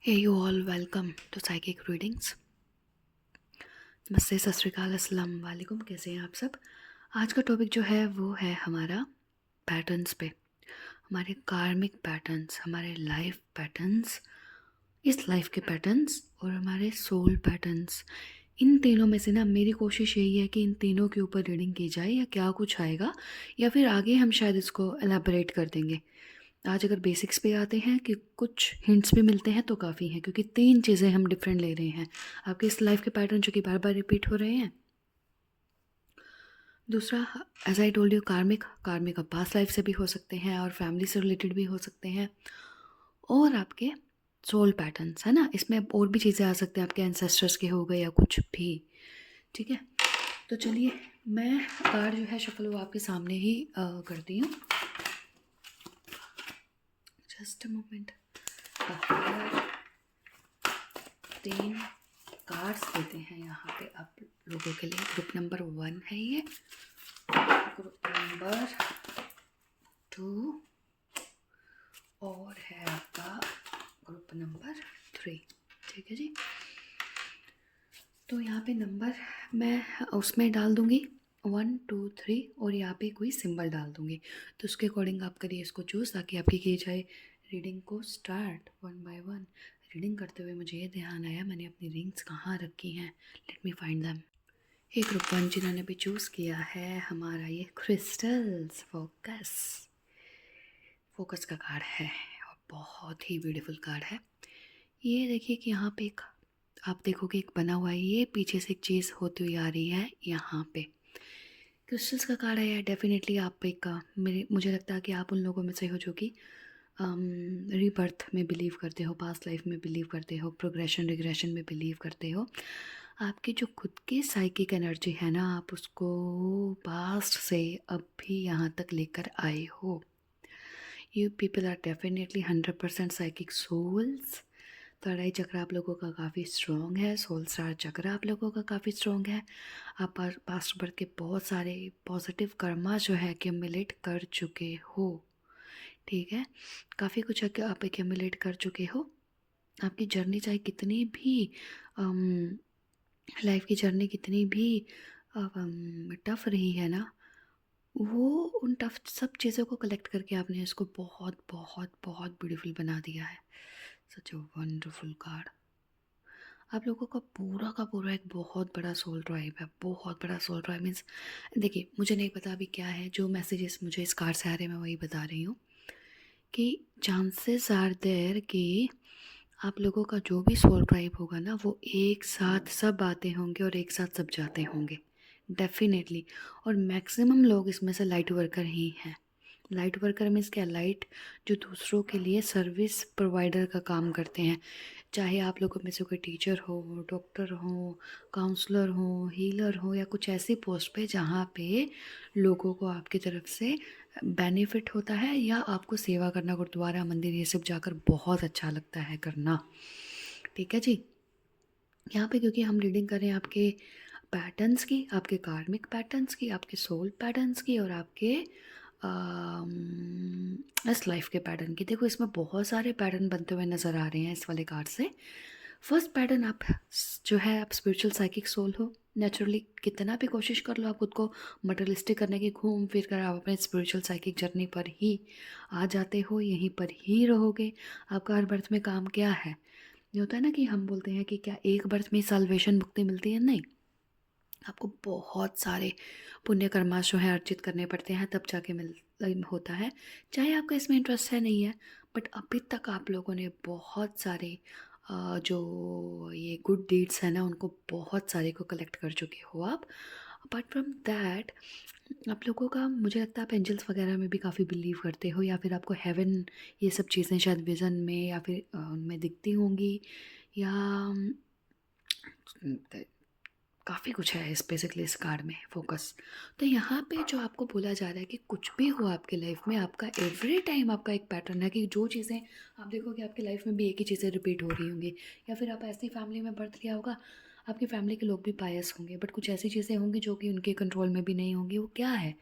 Hey you all, welcome to Psychic Readings। नमस्ते, सत श्री अकाल, अस्सलाम वालेकुम। कैसे हैं आप सब? आज का टॉपिक जो है वो है हमारा पैटर्न्स पे, हमारे कार्मिक पैटर्न्स, हमारे लाइफ पैटर्न्स, इस लाइफ के पैटर्न्स और हमारे सोल पैटर्न्स। इन तीनों में से ना मेरी कोशिश यही है कि इन तीनों के ऊपर रीडिंग की जाए, या क्या कुछ आएगा या फिर आगे हम शायद इसको एलाबोरेट कर देंगे। आज अगर बेसिक्स पे आते हैं कि कुछ हिंट्स भी मिलते हैं तो काफ़ी हैं, क्योंकि तीन चीज़ें हम डिफरेंट ले रहे हैं। आपके इस लाइफ के पैटर्न जो कि बार बार रिपीट हो रहे हैं। दूसरा, एज आई टोल्ड यू, कार्मिक कार्मिक अब पास्ट लाइफ से भी हो सकते हैं और फैमिली से रिलेटेड भी हो सकते हैं। और आपके सोल पैटर्न्स है ना, इसमें और भी चीज़ें आ सकते हैं, आपके एंसेस्टर्स के हो गए या कुछ भी। ठीक है, तो चलिए मैं कार्ड जो है शफल वो आपके सामने ही करती हूँ। Just a moment. तीन कार्ड्स देते हैं यहाँ पे आप लोगों के लिए। ग्रुप नंबर 1 है ये, ग्रुप नंबर 2 और है आपका ग्रुप नंबर 3। ठीक है जी, तो यहाँ पे नंबर मैं उसमें डाल दूँगी 1 2 3 और यहाँ पे कोई सिंबल डाल दूँगी। तो उसके अकॉर्डिंग आप करिए इसको चूज़, ताकि आपकी की जाए रीडिंग को स्टार्ट 1 बाय 1। रीडिंग करते हुए मुझे ये ध्यान आया, मैंने अपनी रिंग्स कहाँ रखी हैं। Let me find them. ये ग्रुप 1 जिन्होंने भी चूज़ किया है हमारा ये क्रिस्टल्स फोकस, फोकस का कार्ड है और बहुत ही ब्यूटीफुल कार्ड है। ये देखिए कि यहाँ पे एक आप देखोगे एक बना हुआ है, ये पीछे से एक चीज़ होती हुई आ रही है यहाँ पे। क्रिस्टल्स का कार्ड है, डेफिनेटली आप एक मुझे लगता है कि आप उन लोगों में से हो जो कि रीबर्थ में बिलीव करते हो, पास्ट लाइफ में बिलीव करते हो, प्रोग्रेशन रिग्रेशन में बिलीव करते हो। आपकी जो खुद की साइकिक एनर्जी है ना, आप उसको पास्ट से अब भी यहाँ तक लेकर आए हो। You people are definitely 100% psychic souls. Third eye चक्र आप लोगों का काफ़ी स्ट्रॉन्ग है, सोल स्टार चक्र आप लोगों का काफ़ी स्ट्रॉन्ग है। आप पास्ट बर्थ के बहुत सारे पॉजिटिव कर्मा जो है एक्यूमुलेट कर चुके हो। ठीक है, काफ़ी कुछ आप एक्यूमुलेट कर चुके हो। आपकी जर्नी चाहे कितनी भी लाइफ की जर्नी कितनी भी टफ रही है ना, वो उन टफ सब चीज़ों को कलेक्ट करके आपने इसको बहुत बहुत बहुत ब्यूटीफुल बना दिया है। सच अ वंडरफुल कार्ड। आप लोगों का पूरा एक बहुत बड़ा सोल ड्राइव है, बहुत बड़ा सोल ड्राइव मीन्स, देखिए मुझे नहीं पता अभी क्या है, जो मैसेजेस मुझे इस कार्ड से आ रहे हैं मैं वही बता रही हूँ कि चांसेस आर देयर कि आप लोगों का जो भी सोल ड्राइव होगा ना, वो एक साथ सब आते होंगे और एक साथ सब जाते होंगे डेफिनेटली। और मैक्सिमम लोग इसमें से लाइट वर्कर ही हैं। लाइट वर्कर मीन्स क्या? लाइट जो दूसरों के लिए सर्विस प्रोवाइडर का काम करते हैं। चाहे आप लोगों में से कोई टीचर हो, डॉक्टर हो, काउंसलर हो, हीलर हो, या कुछ ऐसी पोस्ट पे जहाँ पे लोगों को आपकी तरफ से बेनिफिट होता है, या आपको सेवा करना, गुरुद्वारा मंदिर ये सब जाकर बहुत अच्छा लगता है करना। ठीक है जी, यहाँ पे क्योंकि हम रीडिंग कर रहे हैं आपके पैटर्न्स की, आपके कार्मिक पैटर्न्स की, आपके सोल पैटर्न्स की और आपके इस लाइफ के पैटर्न की। देखो इसमें बहुत सारे पैटर्न बनते हुए नज़र आ रहे हैं इस वाले कार्ड से। फर्स्ट पैटर्न, आप जो है आप स्पिरिचुअल साइकिक सोल हो। नेचुरली कितना भी कोशिश कर लो आप खुद को मटेरियलिस्टिक करने की, घूम फिर कर आप अपने स्पिरिचुअल साइकिक जर्नी पर ही आ जाते हो, यहीं पर ही रहोगे। आपका हर बर्थ में काम क्या है? ये होता है ना कि हम बोलते हैं कि क्या एक बर्थ में साल्वेशन मुक्ति मिलती है? नहीं, आपको बहुत सारे पुण्य कर्मा जो है अर्जित करने पड़ते हैं, तब जाके मिल होता है। चाहे आपका इसमें इंटरेस्ट है नहीं है, बट अभी तक आप लोगों ने बहुत सारे जो ये गुड डीड्स है ना, उनको बहुत सारे को कलेक्ट कर चुके हो आप। अपार्ट फ्रॉम दैट, आप लोगों का मुझे लगता है आप एंजल्स वगैरह में भी काफ़ी बिलीव करते हो, या फिर आपको हेवन ये सब चीज़ें शायद विज़न में या फिर उनमें दिखती होंगी, या काफ़ी कुछ है इस बेसिकली इस कार्ड में फोकस। तो यहाँ पे जो आपको बोला जा रहा है कि कुछ भी हो आपके लाइफ में, आपका एवरी टाइम आपका एक पैटर्न है कि जो चीज़ें आप देखोगे आपकी लाइफ में भी एक ही चीज़ें रिपीट हो रही होंगी, या फिर आप ऐसी फैमिली में बर्थ लिया होगा, आपकी फैमिली के लोग भी पायस होंगे, बट कुछ ऐसी चीज़ें होंगी जो कि उनके कंट्रोल में भी नहीं होंगी। वो क्या है?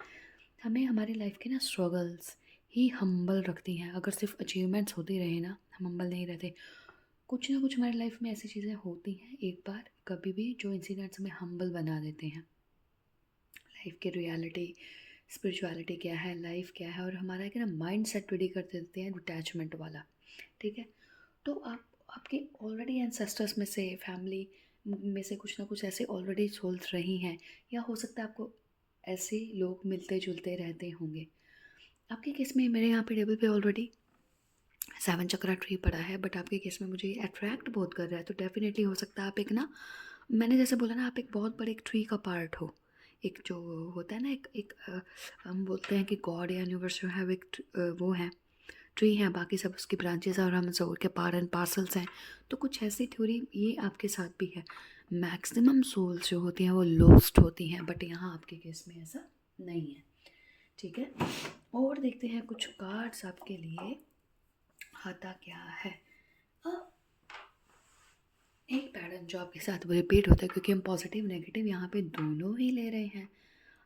हमें हमारी लाइफ के ना स्ट्रगल्स ही हम्बल रखती हैं। अगर सिर्फ अचीवमेंट्स होती रहे ना, हम हम्बल नहीं रहते। कुछ ना कुछ हमारी लाइफ में ऐसी चीज़ें होती हैं एक बार कभी भी, जो इंसिडेंट्स हमें हम्बल बना देते हैं। लाइफ की रियलिटी, स्पिरिचुअलिटी क्या है, लाइफ क्या है, और हमारा क्या ना माइंड सेट रेडी कर देते हैं डिटैचमेंट वाला। ठीक है, तो आप आपके ऑलरेडी एंसेस्टर्स में से, फैमिली में से कुछ ना कुछ ऐसे ऑलरेडी सोल्स रही हैं, या हो सकता है आपको ऐसे लोग मिलते जुलते रहते होंगे। आपके केस में मेरे यहाँ पे टेबल पे ऑलरेडी 7 चक्रा ट्री पड़ा है, बट आपके केस में मुझे अट्रैक्ट बहुत कर रहा है, तो डेफिनेटली हो सकता है आप एक ना, मैंने जैसे बोला ना, आप एक बहुत बड़े एक ट्री का पार्ट हो। एक जो होता है ना, हम बोलते हैं कि गॉड या यूनिवर्स जो है वो वो है, ट्री है, बाकी सब उसकी ब्रांचेस और हम सब के पार्ट एंड पार्सल्स हैं। तो कुछ ऐसी थ्योरी ये आपके साथ भी है। मैक्सिमम सोल्स जो होती हैं वो लोस्ट होती हैं, बट यहाँ आपके केस में ऐसा नहीं है। ठीक है, और देखते हैं कुछ कार्ड्स आपके लिए आता क्या है। अब एक पैटर्न जो आपके साथ रिपीट होता है, क्योंकि हम पॉजिटिव नेगेटिव यहाँ पे दोनों ही ले रहे हैं।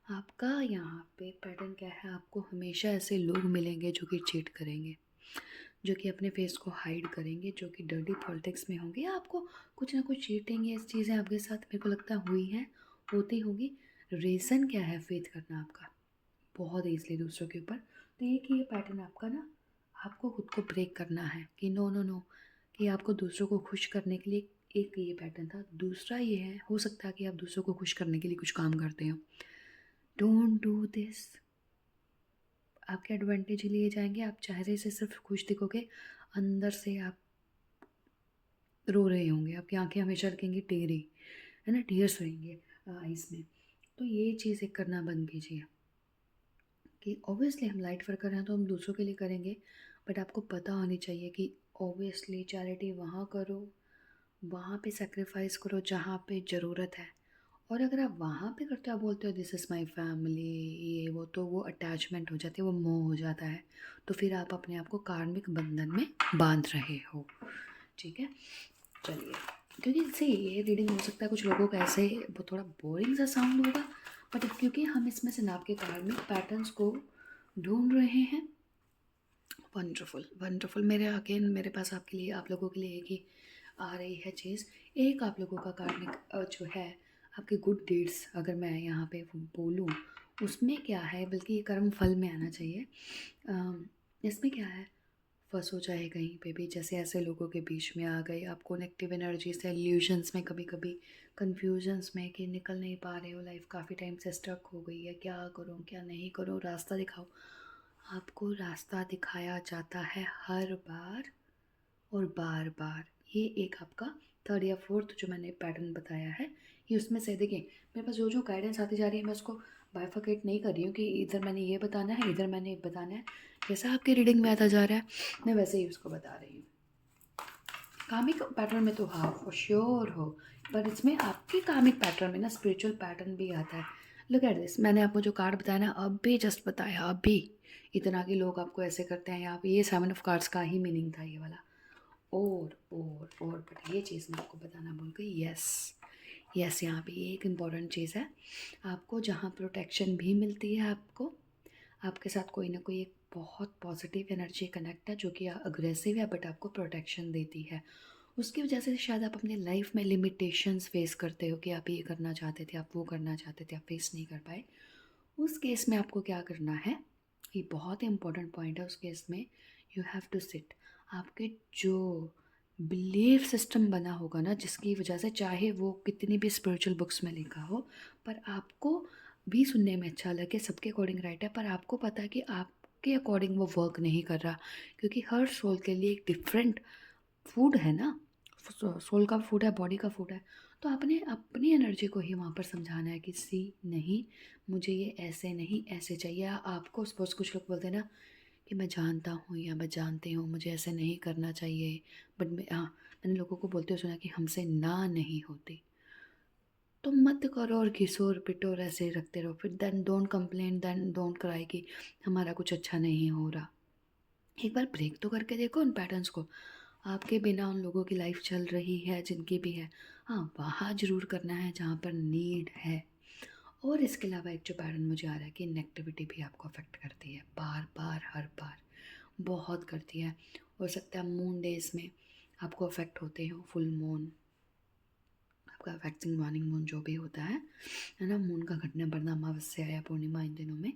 आपका यहाँ पे पैटर्न क्या है, आपको हमेशा ऐसे लोग मिलेंगे जो कि चीट करेंगे, जो कि अपने फेस को हाइड करेंगे, जो कि डर्टी पॉलिटिक्स में होंगे, आपको कुछ ना कुछ चीटिंग ये चीज़ें आपके साथ मेरे को लगता है हुई हैं, होती होगी। रीज़न क्या है फेथ करना आपका बहुत ईज़िली दूसरों के ऊपर। तो एक ये पैटर्न आपका ना, आपको खुद को ब्रेक करना है कि नो नो नो, कि आपको दूसरों को खुश करने के लिए, एक ये पैटर्न था। दूसरा ये है, हो सकता है कि आप दूसरों को खुश करने के लिए कुछ काम करते हो। Don't do this. आपके एडवांटेज ही लिए जाएंगे, आप चेहरे से सिर्फ खुश दिखोगे, अंदर से आप रो रहे होंगे, आपकी आंखें हमेशा रखेंगी टेढ़ी, है ना, टीयर्स रहेंगे आइज़ में। तो ये चीज़ एक करना बंद कीजिए कि ऑब्वियसली हम लाइट वर्कर हैं तो हम दूसरों के लिए करेंगे, बट आपको पता होनी चाहिए कि ऑब्वियसली चैरिटी वहाँ करो, वहाँ पे सेक्रीफाइस करो जहाँ पे ज़रूरत है। और अगर आप वहाँ पे करते हो, आप बोलते हो दिस इज़ माई फैमिली, ये वो, तो वो अटैचमेंट हो जाती है, वो मोह हो जाता है, तो फिर आप अपने आप को कार्मिक बंधन में बांध रहे हो। ठीक है, चलिए, क्योंकि इससे ये रीडिंग हो सकता है कुछ लोगों का ऐसे वो थोड़ा बोरिंग सा साउंड होगा, बट क्योंकि हम इसमें से नाप के कार्मिक पैटर्न्स को ढूंढ रहे हैं। वंडरफुल वंडरफुल, मेरे अगेन मेरे पास आपके लिए, आप लोगों के लिए एक ही आ रही है चीज़। एक आप लोगों का कार्मिक जो है, आपके गुड डीड्स अगर मैं यहाँ पे बोलूँ, उसमें क्या है, बल्कि ये कर्म फल में आना चाहिए। इसमें क्या है, फंस हो जाए कहीं पे भी, जैसे ऐसे लोगों के बीच में आ गए, आपको नेगेटिव एनर्जी से, इल्यूजन्स में, कभी कभी कन्फ्यूजन्स में कि निकल नहीं पा रहे हो, लाइफ काफ़ी टाइम से स्टक हो गई है, क्या करूँ क्या नहीं करूँ, रास्ता दिखाओ। आपको रास्ता दिखाया जाता है हर बार और बार बार। ये एक आपका थर्ड या फोर्थ जो मैंने पैटर्न बताया है, ये उसमें से देखिए, मेरे पास जो जो गाइडेंस आती जा रही है, मैं उसको बाइफरकेट नहीं कर रही हूँ कि इधर मैंने ये बताना है, इधर मैंने ये बताना है। जैसा आपकी रीडिंग में आता जा रहा है, मैं वैसे ही उसको बता रही हूँ। कामिक पैटर्न में तो हाँ फॉर श्योर हो, पर इसमें आपके कामिक पैटर्न में ना स्पिरिचुअल पैटर्न भी आता है। लुक एट दिस, मैंने आपको जो कार्ड बताया ना, अभी जस्ट बताया अभी, इतना कि लोग आपको ऐसे करते हैं, यहाँ पे ये 7 ऑफ कार्ड्स का ही मीनिंग था ये वाला। और बट ये चीज़ मैं आपको बताना भूल गई। यस यस, यहाँ पे ये एक इम्पॉर्टेंट चीज़ है, आपको जहाँ प्रोटेक्शन भी मिलती है, आपको आपके साथ कोई ना कोई एक बहुत पॉजिटिव एनर्जी कनेक्ट है जो कि अग्रेसिव है, बट आपको प्रोटेक्शन देती है। उसकी वजह से शायद आप अपने लाइफ में लिमिटेशंस फेस करते हो कि आप ये करना चाहते थे, आप वो करना चाहते थे, आप फेस नहीं कर पाए। उस केस में आपको क्या करना है, ये बहुत ही इंपॉर्टेंट पॉइंट है। उस केस में यू हैव टू सिट, आपके जो बिलीफ सिस्टम बना होगा ना, जिसकी वजह से चाहे वो कितनी भी स्पिरिचुअल बुक्स में लिखा हो, पर आपको भी सुनने में अच्छा लगे, सबके अकॉर्डिंग राइट है, पर आपको पता है कि आपके अकॉर्डिंग वो वर्क नहीं कर रहा, क्योंकि हर सोल के लिए एक डिफरेंट फूड है ना, सोल का फूड है, बॉडी का फूड है। तो आपने अपनी एनर्जी को ही वहाँ पर समझाना है कि सी नहीं, मुझे ये ऐसे नहीं ऐसे चाहिए। आपको सपोज कुछ लोग बोलते हैं ना कि मैं जानता हूँ या मैं जानती हूँ मुझे ऐसे नहीं करना चाहिए, बट मैं हाँ, मैंने लोगों को बोलते हुए सुना कि हमसे ना नहीं होती, तो मत करो और घिसो और पिटो और ऐसे रखते रहो, फिर then don't complain, then don't cry कि हमारा कुछ अच्छा नहीं हो रहा। एक बार ब्रेक तो करके देखो उन पैटर्न्स को। आपके बिना उन लोगों की लाइफ चल रही है जिनकी भी है, हाँ वहाँ ज़रूर करना है जहाँ पर नीड है। और इसके अलावा एक जो पैटर्न मुझे आ रहा है कि नेगेटिविटी भी आपको अफेक्ट करती है, बार बार हर बार बहुत करती है। हो सकता है मून डेज में आपको अफेक्ट होते हो, फुल मून, आपका वैक्सिंग मॉर्निंग मून जो भी होता है ना, मून का घटना बढ़ना, अमावस्या या पूर्णिमा, इन दिनों में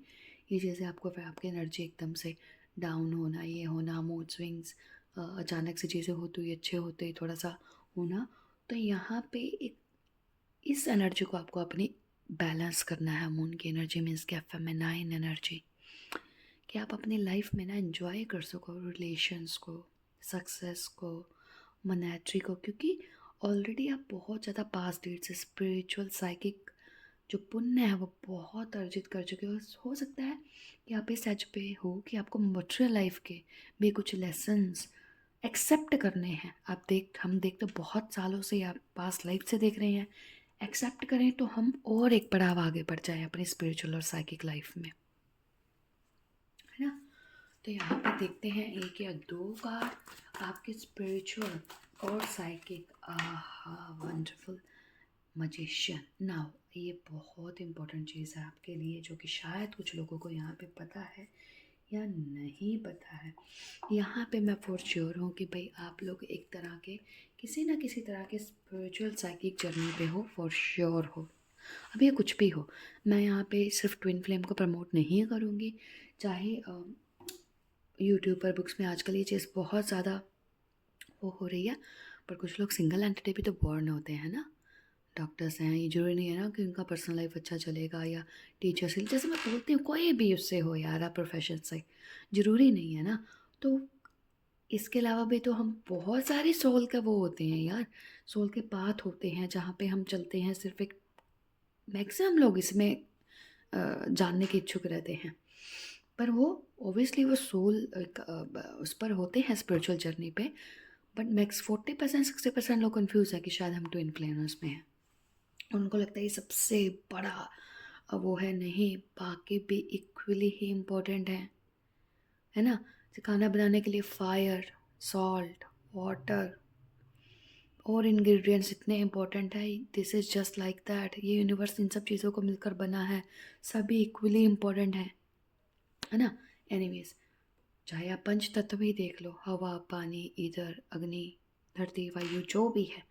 ये चीज़ें आपको, आपकी एनर्जी एकदम से डाउन होना, ये होना, मूड स्विंग्स, अचानक से चीज़ें होती हुई अच्छे होते ही थोड़ा सा होना, तो यहाँ पे एक इस एनर्जी को आपको अपनी बैलेंस करना है। मून की एनर्जी मीन्स क्या, फेमिनाइन एनर्जी, कि आप अपनी लाइफ में ना एंजॉय कर सको रिलेशंस को, सक्सेस को, मनेट्री को, क्योंकि ऑलरेडी आप बहुत ज़्यादा पास्ट डेट से स्पिरिचुअल साइकिक जो पुण्य है वो बहुत अर्जित कर चुके हो सकता है कि आप इस एज पे हो कि आपको मटेरियल लाइफ के भी कुछ लेसन्स एक्सेप्ट करने हैं। हम देख तो बहुत सालों से, आप पास्ट लाइफ से देख रहे हैं, एक्सेप्ट करें तो हम और एक पड़ाव आगे बढ़ जाएं अपनी स्पिरिचुअल और साइकिक लाइफ में, है ना। तो यहाँ पे देखते हैं एक या दो कार्ड आपके स्पिरिचुअल और साइकिक। आहा, वंडरफुल मजिशियन। नाउ ये बहुत इम्पोर्टेंट चीज़ है आपके लिए, जो कि शायद कुछ लोगों को यहाँ पे पता है या नहीं पता है। यहाँ पे मैं फॉर श्योर हूँ कि भाई आप लोग एक तरह के किसी ना किसी तरह के स्पिरिचुअल साइकिक जर्नी पे हो, फॉर श्योर हो। अब ये कुछ भी हो, मैं यहाँ पे सिर्फ ट्विन फ्लेम को प्रमोट नहीं करूँगी, चाहे यूट्यूब पर बुक्स में आजकल ये चीज़ बहुत ज़्यादा वो हो रही है, पर कुछ लोग सिंगल एंटिटी भी तो बॉर्न होते हैं ना, डॉक्टर्स हैं, ये ज़रूरी नहीं है ना कि उनका पर्सनल लाइफ अच्छा चलेगा, या टीचर्स, जैसे मैं बोलती हूँ कोई भी उससे हो यार, आप प्रोफेशन से, ज़रूरी नहीं है ना। तो इसके अलावा भी तो हम बहुत सारी सोल का वो होते हैं यार, सोल के पाथ होते हैं जहाँ पे हम चलते हैं, सिर्फ एक मैक्सिमम लोग इसमें जानने के इच्छुक रहते हैं, पर वो ओबियसली वो सोल उस पर होते हैं स्पिरिचुअल जर्नी पे, बट मैक्स 40% 60% लोग कंफ्यूज है कि शायद हम ट्विन फ्लेमर्स में हैं। उनको लगता है ये सबसे बड़ा वो है, नहीं, बाकी भी इक्वली ही इम्पोर्टेंट है ना। जैसे खाना बनाने के लिए फायर, सॉल्ट, वाटर और इंग्रेडिएंट्स इतने इम्पोर्टेंट है, this is just like that, ये यूनिवर्स इन सब चीज़ों को मिलकर बना है, सभी इक्वली इम्पोर्टेंट है ना। एनीवेज, चाहे आप पंच तत्व ही देख लो, हवा, पानी, ईंधन, अग्नि, धरती, वायु, जो भी है,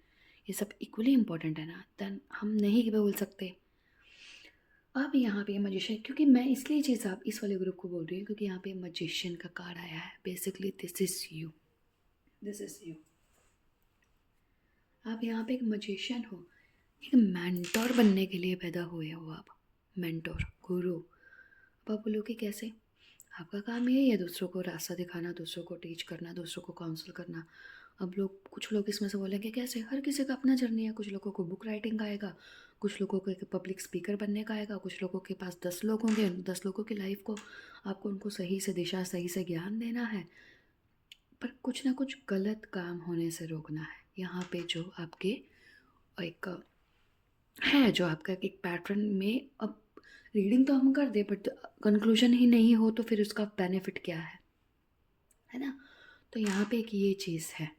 ये सब इक्वली इम्पोर्टेंट है ना, देन हम नहीं बोल सकते। अब यहाँ पे मजिशियन, क्योंकि मैं इसलिए चीज़ आप इस वाले ग्रुप को बोल रही हूँ क्योंकि यहाँ पे मजिशियन का कार्ड आया है। Basically this is you, this is you. आप यहाँ पे एक मजिशियन हो, एक मेंटोर बनने के लिए पैदा हुए हो आप, मेंटोर, गुरु। अब आप बोलोगे कैसे, आपका काम यही है दूसरों को रास्ता दिखाना, दूसरों को टीच करना, दूसरों को काउंसिल करना। अब कुछ लोग इसमें से बोलेंगे कैसे, हर किसी का अपना जर्नी है, कुछ लोगों को बुक राइटिंग का आएगा, कुछ लोगों को एक पब्लिक स्पीकर बनने का आएगा, कुछ लोगों के पास 10 लोग होंगे, 10 लोगों की लाइफ को आपको उनको सही से दिशा, सही से ज्ञान देना है, पर कुछ ना कुछ गलत काम होने से रोकना है। यहाँ पे जो आपके एक है, जो आपका एक पैटर्न में, अब रीडिंग तो हम कर दे बट कंक्लूजन ही नहीं हो तो फिर उसका बेनिफिट क्या है ना। तो यहाँ पे एक ये चीज़ है।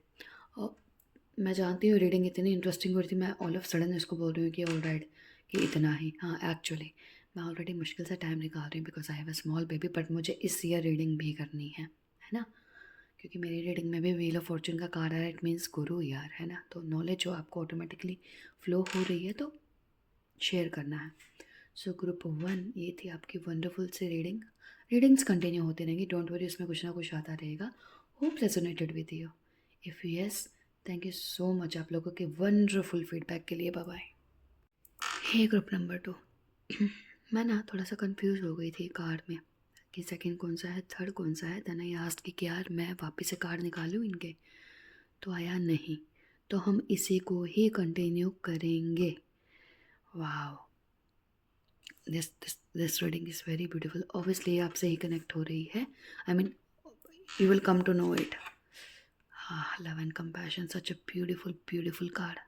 और मैं जानती हूँ रीडिंग इतनी इंटरेस्टिंग हो रही थी, मैं ऑल ऑफ सडन इसको बोल रही हूँ कि ऑल राइट, कि इतना ही। हाँ, एक्चुअली मैं ऑलरेडी मुश्किल से टाइम निकाल रही हूँ because I have a small baby, but मुझे इस ईयर रीडिंग भी करनी है ना, क्योंकि मेरी रीडिंग में भी व्हील ऑफ फॉर्चून का कार्ड है, इट मीन्स गुरु यार, है ना। तो नॉलेज जो आपको ऑटोमेटिकली फ्लो हो रही है तो शेयर करना है। सो ग्रुप 1 ये थी आपकी वंडरफुल सी रीडिंग्स कंटिन्यू होती रहेंगी, डोंट वरी, उसमें कुछ ना कुछ आता रहेगा। Hope resonated with you, if yes, thank you so much आप लोगों के वंडरफुल फीडबैक के लिए। Bye bye. Hey group number 2, मैं ना थोड़ा सा कंफ्यूज हो गई थी कार्ड में कि सेकंड कौन सा है, थर्ड कौन सा है। देन आई आस्क्ड कि यार मैं वापस से कार्ड निकालूं इनके, तो आया नहीं, तो हम इसी को ही कंटिन्यू करेंगे। वाह, this reading is very beautiful. Obviously आपसे ही कनेक्ट हो रही है, I mean you will come to know it. हाँ, love and compassion, such a beautiful beautiful card.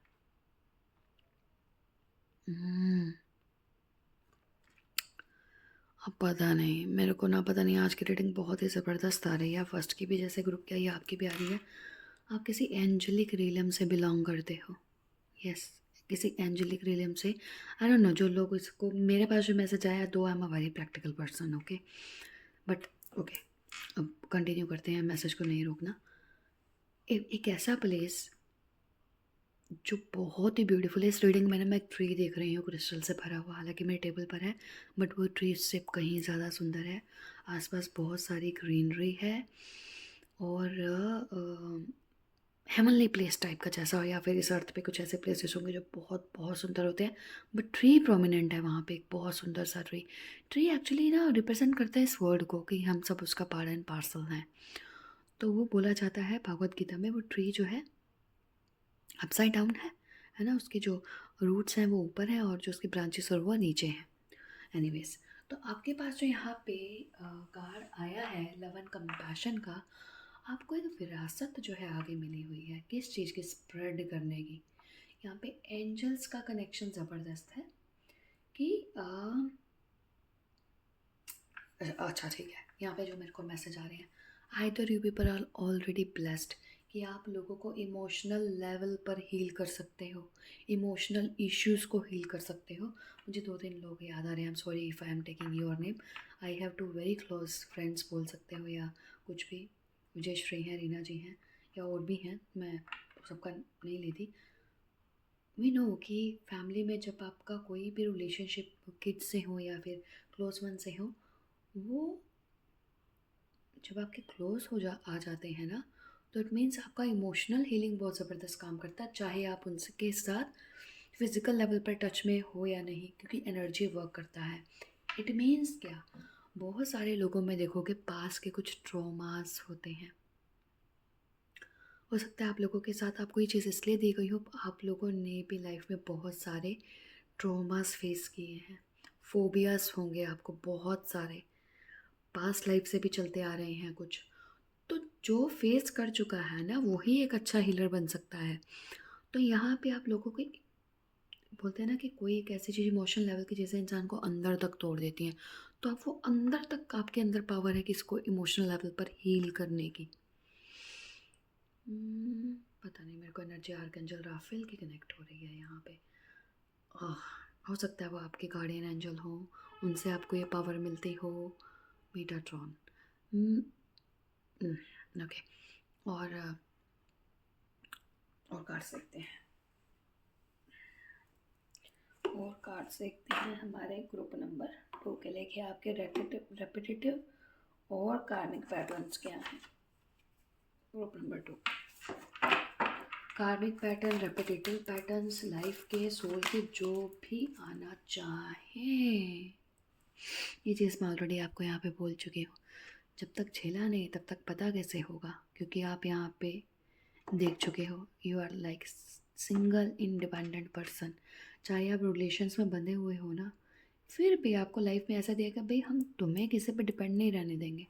अब पता नहीं मेरे को, ना पता नहीं, आज की रीडिंग बहुत ही ज़बरदस्त आ रही है। फर्स्ट की भी जैसे ग्रुप की आई, आपकी भी आ रही है। आप किसी एंजेलिक रिलम से बिलोंग करते हो, यस, किसी एंजेलिक रिलम से। आई डोंट नो, जो लोग इसको, मेरे पास जो मैसेज आया, दो I am a very practical person, okay, but okay, अब कंटिन्यू करते हैं, मैसेज को नहीं रोकना। एक ऐसा प्लेस जो बहुत ही ब्यूटीफुल है। इस रीडिंग में ना मैं एक ट्री देख रही हूँ क्रिस्टल से भरा हुआ, हालांकि मेरे टेबल पर है, बट वो ट्री इससे कहीं ज़्यादा सुंदर है। आसपास बहुत सारी ग्रीनरी है और हेमनली प्लेस टाइप का जैसा हो, या फिर इस अर्थ पे कुछ ऐसे प्लेसेस होंगे जो बहुत बहुत सुंदर होते हैं। बट ट्री प्रोमिनेंट है वहाँ पे, एक बहुत सुंदर सा ट्री। ट्री एक्चुअली ना रिप्रेजेंट करता है इस वर्ल्ड को कि हम सब उसका पार्ट एंड पार्सल हैं। तो वो बोला जाता है भागवत गीता में, वो ट्री जो है अपसाइड डाउन है ना, उसके जो रूट्स हैं वो ऊपर हैं और जो उसकी ब्रांचेस और वो नीचे हैं। एनीवेज, तो आपके पास जो यहाँ पे कार्ड आया है लव एंड कंपैशन का, आपको एक विरासत जो है आगे मिली हुई है किस चीज़ की, स्प्रेड करने की। यहाँ पे एंजल्स का कनेक्शन ज़बरदस्त है कि अच्छा ठीक है, यहाँ पे जो मेरे को मैसेज आ रहे हैं, either you people are already blessed, कि आप लोगों को इमोशनल लेवल पर हील कर सकते हो, इमोशनल इश्यूज़ को हील कर सकते हो। मुझे 2-3 लोग याद आ रहे हैं, आई am sorry if I am taking your name, I have 2 very close friends बोल सकते हो या कुछ भी। विजय श्री हैं, रीना जी हैं, या और भी हैं, मैं सबका नहीं लेती। वी नो कि फैमिली में जब आपका कोई भी रिलेशनशिप किड्स से हो या फिर क्लोज वन से हो, वो जब आपके क्लोज हो जा आ जाते हैं ना, तो इट मीन्स आपका इमोशनल हीलिंग बहुत ज़बरदस्त काम करता है, चाहे आप उनके साथ फिज़िकल लेवल पर टच में हो या नहीं, क्योंकि एनर्जी वर्क करता है। इट मीन्स क्या, बहुत सारे लोगों में देखोगे पास के कुछ ट्रॉमास होते हैं। हो सकता है आप लोगों के साथ आपको ये चीज़ इसलिए दी गई हो, आप लोगों ने भी लाइफ में बहुत सारे ट्रॉमास फेस किए हैं, फोबियास होंगे आपको बहुत सारे, पास्ट लाइफ से भी चलते आ रहे हैं कुछ। तो जो फेस कर चुका है ना, वही एक अच्छा हीलर बन सकता है। तो यहाँ पे आप लोगों को बोलते हैं ना कि कोई एक ऐसी चीज़ इमोशनल लेवल की जैसे इंसान को अंदर तक तोड़ देती है, तो आप वो अंदर तक, आपके अंदर पावर है कि इसको इमोशनल लेवल पर हील करने की। पता नहीं, मेरे को एनर्जी आर्कएंजल राफेल की कनेक्ट हो रही है यहाँ पे। आह, हो सकता है वो आपके गार्डियन एंजल हो, उनसे आपको ये पावर मिलती हो। मीटाट्रॉन। ओके। और कार्ड्स देखते हैं, और कार्ड्स देखते हैं हमारे ग्रुप नंबर 2 के लिए कि आपके रेपिटेटिव और कार्मिक पैटर्न्स क्या हैं। ग्रुप नंबर 2, कार्मिक पैटर्न, रेपिटेटिव पैटर्न्स, लाइफ के सोल के जो भी आना चाहें। ये चीज़ मैं ऑलरेडी आपको यहाँ पे बोल चुकी हूँ, जब तक झेला नहीं तब तक पता कैसे होगा, क्योंकि आप यहाँ पे देख चुके हो, you are like single independent person. चाहे आप रिलेशंस में बंधे हुए हो ना, फिर भी आपको लाइफ में ऐसा दिया कि भाई हम तुम्हें किसी पे डिपेंड नहीं रहने देंगे,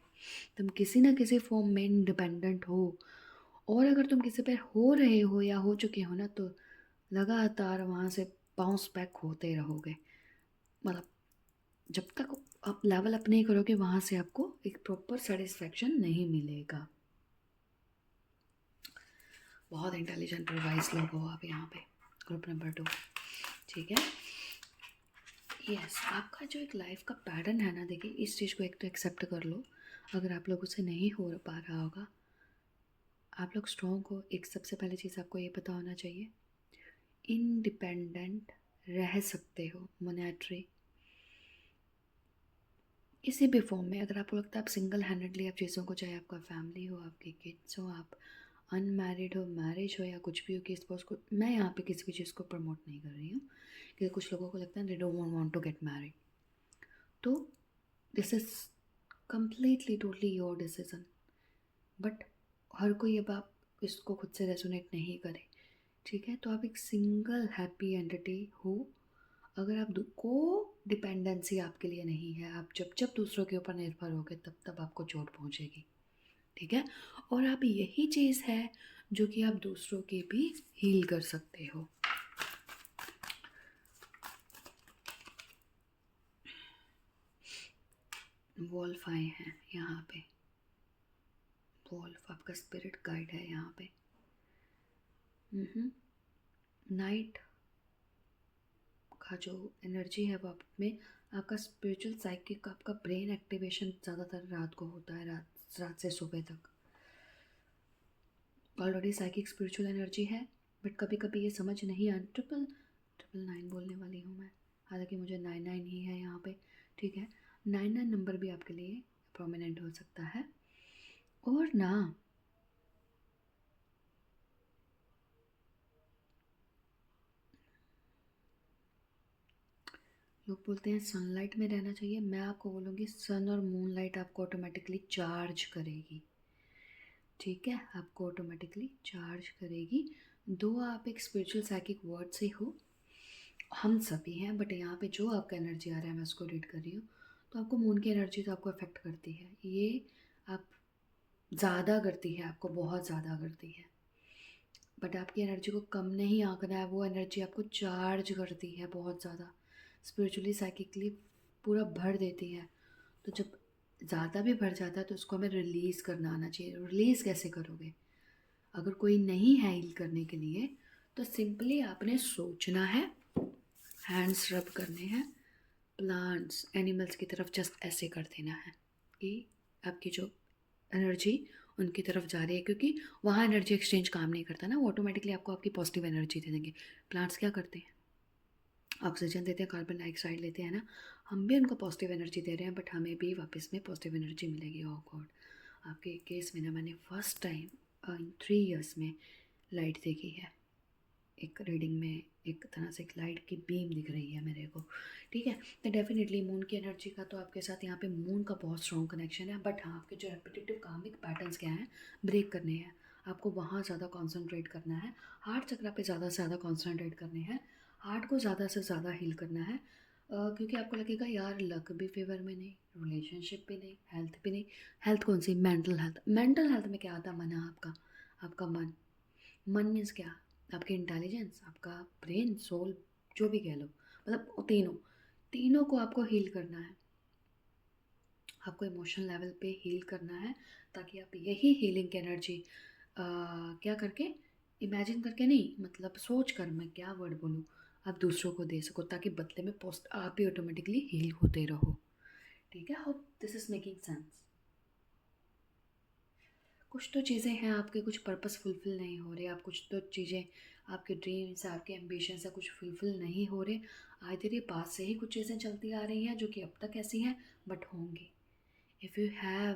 तुम किसी ना किसी फॉर्म में इंडिपेंडेंट हो। और अगर तुम किसी पे हो रहे हो या हो चुके हो ना, तो लगातार वहाँ से बाउंस बैक होते रहोगे। मतलब जब तक आप लेवल अप नहीं करोगे, वहाँ से आपको एक प्रॉपर सेटिस्फैक्शन नहीं मिलेगा। बहुत इंटेलिजेंट और वाइज लोग हो आप यहाँ पे, ग्रुप नंबर 2, ठीक है। यस, आपका जो एक लाइफ का पैटर्न है ना, देखिए इस चीज़ को एक तो एक्सेप्ट कर लो, अगर आप लोगों से नहीं हो पा रहा होगा, आप लोग स्ट्रॉन्ग हो। एक सबसे पहली चीज़ आपको ये पता होना चाहिए, इंडिपेंडेंट रह सकते हो मोनेटरी किसी भी फॉर्म में। अगर आपको लगता है आप सिंगल हैंडेडली आप चीज़ों को, चाहे आपका फैमिली हो, आपके किड्स हो, आप अनमैरिड हो, मैरिज हो, या कुछ भी हो, कि स्पोज को मैं यहाँ पे किसी भी चीज़ को प्रमोट नहीं कर रही हूँ, क्योंकि कुछ लोगों को लगता है they don't want to get married, तो this is completely totally your decision. But हर कोई अब आप इसको खुद से रेजोनेट नहीं करे, ठीक है। तो आप एक सिंगल हैप्पी एंटिटी हो। अगर आप को डिपेंडेंसी आपके लिए नहीं है, आप जब जब दूसरों के ऊपर निर्भर होगे तब तब आपको चोट पहुंचेगी, ठीक है। और आप यही चीज़ है जो कि आप दूसरों की भी हील कर सकते हो। वॉल्फ आए हैं यहाँ पे, वॉल्फ आपका स्पिरिट गाइड है यहाँ पे। नाइट का जो एनर्जी है वो आप में, आपका स्पिरिचुअल साइकिक, आपका ब्रेन एक्टिवेशन ज़्यादातर रात को होता है, रात से सुबह तक। ऑलरेडी साइकिक स्पिरिचुअल एनर्जी है, बट कभी कभी ये समझ नहीं आ, ट्रिपल ट्रिपल नाइन बोलने वाली हूँ मैं, हालांकि मुझे 99 ही है यहाँ पे, ठीक है। 99 नंबर भी आपके लिए प्रोमिनेंट हो सकता है। और ना लोग बोलते हैं सनलाइट में रहना चाहिए, मैं आपको बोलूँगी सन और मूनलाइट आपको ऑटोमेटिकली चार्ज करेगी, ठीक है, आपको ऑटोमेटिकली चार्ज करेगी। दो आप एक स्पिरिचुअल साइकिक वर्ड से हो, हम सभी हैं, बट यहाँ पे जो आपका एनर्जी आ रहा है मैं उसको रीड कर रही हूँ, तो आपको मून की एनर्जी तो आपको अफेक्ट करती है, ये आप ज़्यादा करती है, आपको बहुत ज़्यादा करती है, बट आपकी एनर्जी को कम नहीं आंकना है, वो एनर्जी आपको चार्ज करती है बहुत ज़्यादा, स्पिरिचुअली साइकिकली पूरा भर देती है। तो जब ज़्यादा भी भर जाता है तो उसको हमें रिलीज़ करना आना चाहिए। रिलीज़ कैसे करोगे? अगर कोई नहीं है हील करने के लिए तो सिंपली आपने सोचना है, हैंड्स रब करने हैं, प्लांट्स एनिमल्स की तरफ जस्ट ऐसे कर देना है कि आपकी जो एनर्जी उनकी तरफ जा रही है, क्योंकि वहाँ एनर्जी एक्सचेंज काम नहीं करता ना, वो ऑटोमेटिकली आपको आपकी पॉजिटिव एनर्जी दे देंगे। प्लांट्स क्या करते हैं? ऑक्सीजन देते हैं, कार्बन डाइऑक्साइड लेते हैं ना, हम भी उनको पॉजिटिव एनर्जी दे रहे हैं, बट हमें भी वापस में पॉजिटिव एनर्जी मिलेगी। ओह गॉड, आपके केस में ना मैंने फर्स्ट टाइम इन 3 इयर्स में लाइट देखी है, एक रीडिंग में एक तरह से एक लाइट की बीम दिख रही है मेरे को, ठीक है। तो डेफिनेटली मून की एनर्जी का तो आपके साथ यहाँ पे मून का बहुत स्ट्रॉन्ग कनेक्शन है, बट हाँ आपके जो रेपिटेटिव कामिक पैटर्न्स क्या हैं ब्रेक करने हैं, आपको वहाँ ज़्यादा कॉन्सेंट्रेट करना है, हार्ट चक्रा पे ज़्यादा से ज़्यादा कॉन्सेंट्रेट करने हैं, हार्ट को ज़्यादा से ज़्यादा हील करना है, क्योंकि आपको लगेगा यार लक भी फेवर में नहीं, रिलेशनशिप भी नहीं, हेल्थ भी नहीं। हेल्थ कौन सी? Mental health. मेंटल हेल्थ में क्या आता है? मन है आपका, आपका मन। मन मीन्स क्या? आपकी इंटेलिजेंस, आपका ब्रेन, सोल, जो भी कह लो, मतलब वो तीनों, तीनों को आपको हील करना है, आपको इमोशनल लेवल पे हील करना है, ताकि आप यही हीलिंग की एनर्जी क्या करके, इमेजिन करके नहीं, मतलब सोच कर, मैं क्या वर्ड बोलूँ, आप दूसरों को दे सको, ताकि बदले में पोस्ट आप भी ऑटोमेटिकली हील होते रहो, ठीक है। Hope this is making sense. कुछ तो चीज़ें हैं आपके, कुछ पर्पस फुलफ़िल नहीं हो रहे, आप कुछ तो चीज़ें, आपके ड्रीम्स, आपके एम्बिशंस है, कुछ फुलफ़िल नहीं हो रहे, आइदर ये पास से ही कुछ चीज़ें चलती आ रही हैं जो कि अब तक ऐसी हैं, बट होंगी। इफ़ यू हैव